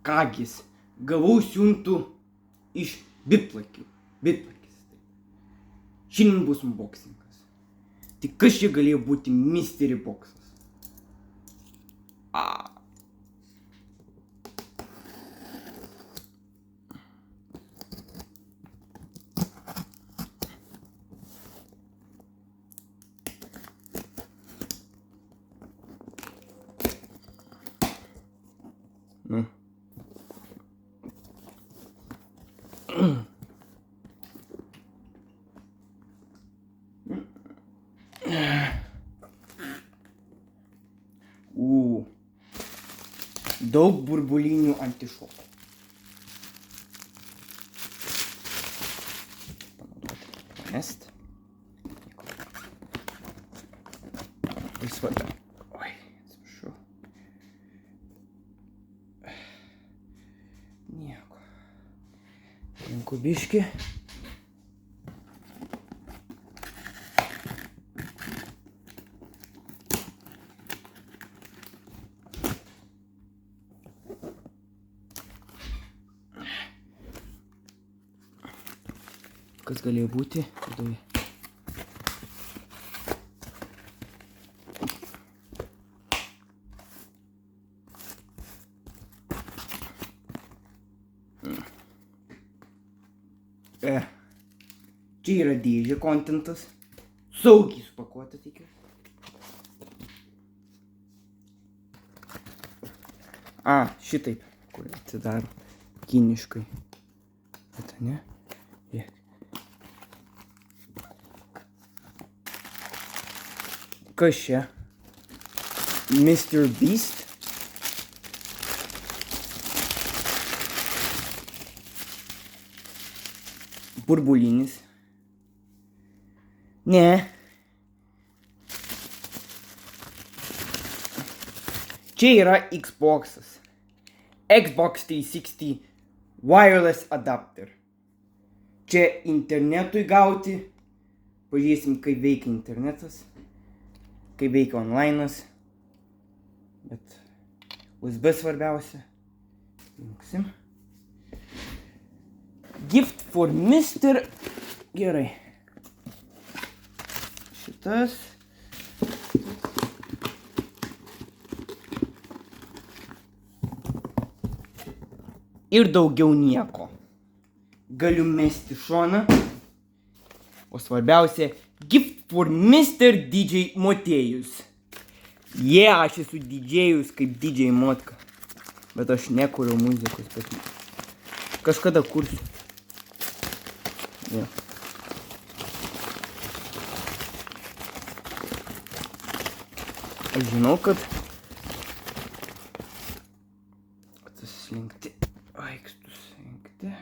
Kagis, gavau siuntų iš Bitplakių. Bitplakis. Šiandien bus unboxingas. Tai kas čia galėjo būti Mystery Boxas? Daug burbulinių antišokų. Panaudoti. Pamest. Oi, atsiprašau. Nieko. Renku biškį. Kas galėjo būti? Viduje. Čia yra dėžė kontentas. Saugiai supakuota, tikiu. Šitaip. Kur atsidaro kiniškai. Bet ne? Kas čia? Mr. Beast? Burbulinis. Ne. Čia yra Xbox'as. Xbox 360 Wireless Adapter. Čia internetui gauti. Pažiūrėsim, kaip veikia internetas. Kaip veikia online'as. Bet USB svarbiausia. Jungsim. Gift for Mr. Gerai. Šitas. Ir daugiau nieko. Galiu mesti šoną. O svarbiausia, Gift for Mr. DJ Motiejus. Aš esu didžėjus kaip DJ Motka. Bet aš nekuriu muzikos, bet kažkada kursiu. Aš žinau, kad atsislinkti. Aikštų slinkti.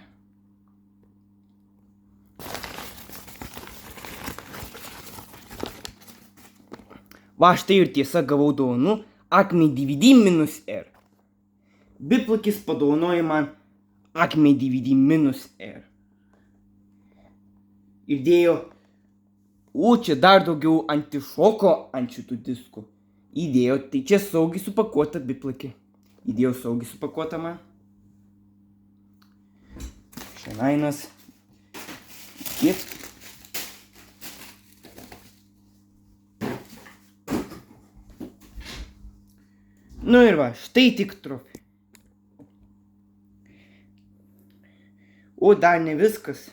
Va štai ir tiesa, gavau dovanų Acme DVD-R. Bitplakis padovanojo man Acme DVD-R. Ir dėjo, čia dar daugiau antišoko ant šitų diskų. Įdėjo, tai čia saugiai supakuota Bitplakį. Įdėjo saugiai supakuota man. Šiandienas. Kiek. Nu ir va, štai tik trofė. O dar ne viskas.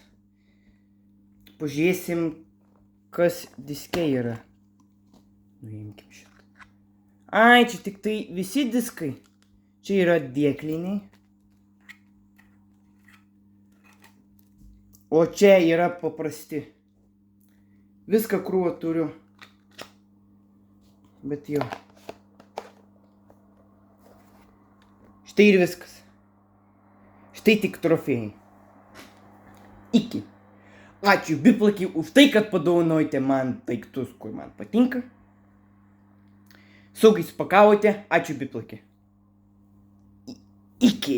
Pažiūrėsim, kas diske yra. Nuimkim šitą. Čia tik tai visi diskai. Čia yra dėkliniai. O čia yra paprasti. Viską krūvą turiu. Bet jau. Štai ir viskas. Štai tik trofėjai. Iki. Ačiū Bitplakį už tai, kad padovanojate man daiktus, kur man patinka. Saugiai supakavote. Ačiū Bitplakį. Iki.